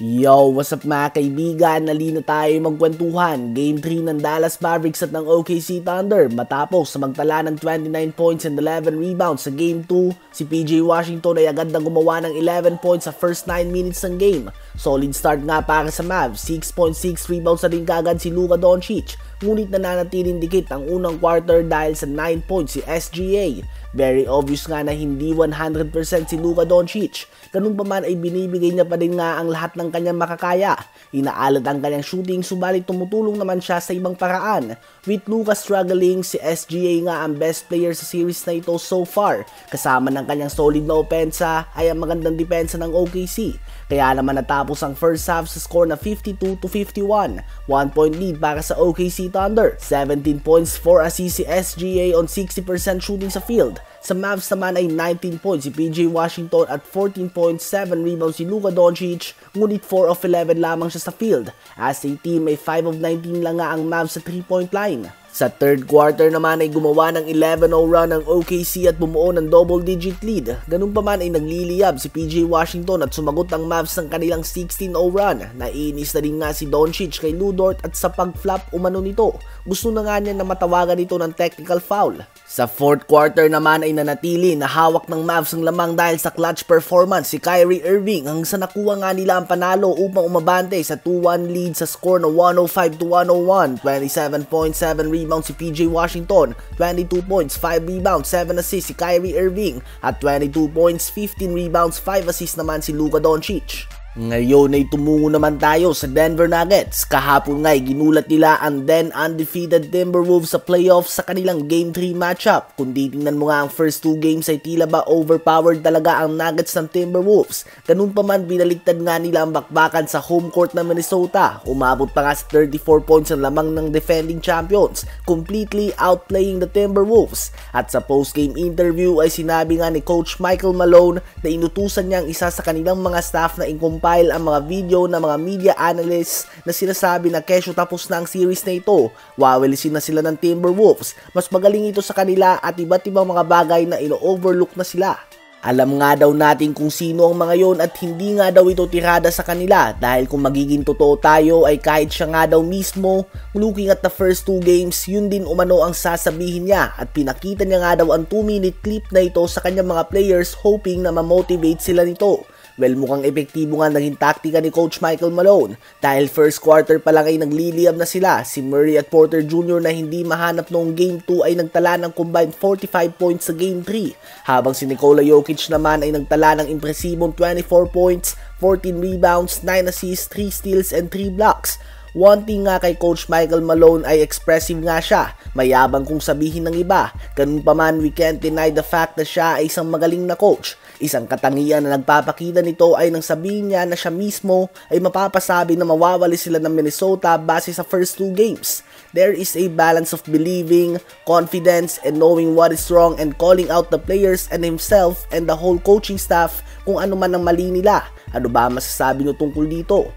Yo, what's up mga kaibigan? Nalina tayo magkwentuhan. Game 3 ng Dallas Mavericks at ng OKC Thunder. Matapos sa magtala ng 29 points and 11 rebounds sa Game 2, si PJ Washington ay agad na gumawa ng 11 points sa first 9 minutes ng game. Solid start nga para sa Mavs. 6.6 rebounds na rin kaagad si Luka Doncic. Ngunit nananatiling dikit ang unang quarter dahil sa 9 points si SGA. Very obvious nga na hindi 100% si Luka Doncic. Ganun pa man ay binibigay niya pa din nga ang lahat ng kanyang makakaya. Inaalad ang kanyang shooting subalit tumutulong naman siya sa ibang paraan. With Luka struggling, si SGA nga ang best player sa series na ito so far. Kasama ng kanyang solid na opensa ay ang magandang depensa ng OKC. Kaya naman natapos ang first half sa score na 52-51. 1 point lead para sa OKC Thunder. 17 points, 4 assists si SGA on 60% shooting sa field. Sa Mavs naman ay 19 points si PJ Washington at 14.7 rebounds si Luka Doncic, ngunit 4 of 11 lamang siya sa field. As a team ay 5 of 19 lang nga ang Mavs sa 3-point line. Sa third quarter naman ay gumawa ng 11-0 run ang OKC at bumuo ng double-digit lead. Ganun pa man ay nagliliyab si PJ Washington at sumagot ang Mavs ng kanilang 16-0 run. Nainis na rin nga si Doncic kay Lu Dort at sa pag-flop umano nito. Gusto na nga niya na matawagan ito ng technical foul. Sa fourth quarter naman ay nanatili na hawak ng Mavs ang lamang dahil sa clutch performance si Kyrie Irving hanggang sa nakuha nga nila ang panalo upang umabante sa 2-1 lead sa score na 105-101. 27.7 rebounds si PJ Washington, 22 points, 5 rebounds, 7 assists si Kyrie Irving at 22 points, 15 rebounds, 5 assists naman si Luka Doncic. Ngayon ay tumungo naman tayo sa Denver Nuggets. Kahapon nga ay ginulat nila ang then undefeated Timberwolves sa playoffs sa kanilang Game 3 matchup. Kung titingnan mo nga ang first 2 games ay tila ba overpowered talaga ang Nuggets ng Timberwolves. Ganun pa man binaligtad nga nila ang bakbakan sa home court ng Minnesota. Umabot pa nga sa 34 points ang lamang ng defending champions, completely outplaying the Timberwolves. At sa post-game interview ay sinabi nga ni Coach Michael Malone na inutusan niya ang isa sa kanilang mga staff na compile ang mga video ng mga media analysts na sinasabi na kesyo tapos na ang series na ito. Wawalisin na sila ng Timberwolves. Mas magaling ito sa kanila at iba't ibang mga bagay na ino-overlook na sila. Alam nga daw natin kung sino ang mga yon at hindi nga daw ito tirada sa kanila dahil kung magiging totoo tayo ay kahit siya nga daw mismo, looking at the first 2 games, yun din umano ang sasabihin niya at pinakita niya nga daw ang 2-minute clip na ito sa kanyang mga players hoping na ma-motivate sila nito. Well, mukhang epektibo nga naging taktika ni Coach Michael Malone dahil first quarter pa lang ay nagliliyab na sila. Si Murray at Porter Jr. na hindi mahanap noong Game 2 ay nagtala ng combined 45 points sa Game 3 habang si Nikola Jokic naman ay nagtala ng impresibong 24 points, 14 rebounds, 9 assists, 3 steals and 3 blocks. One thing nga kay Coach Michael Malone ay expressive nga siya, mayabang kung sabihin ng iba. Ganun pa man, we can't deny the fact na siya ay isang magaling na coach. Isang katangian na nagpapakita nito ay nang sabihin niya na siya mismo ay mapapasabi na mawawali sila ng Minnesota base sa first 2 games. There is a balance of believing, confidence, and knowing what is wrong and calling out the players and himself and the whole coaching staff kung ano man ang mali nila. Ano ba masasabi niyo tungkol dito?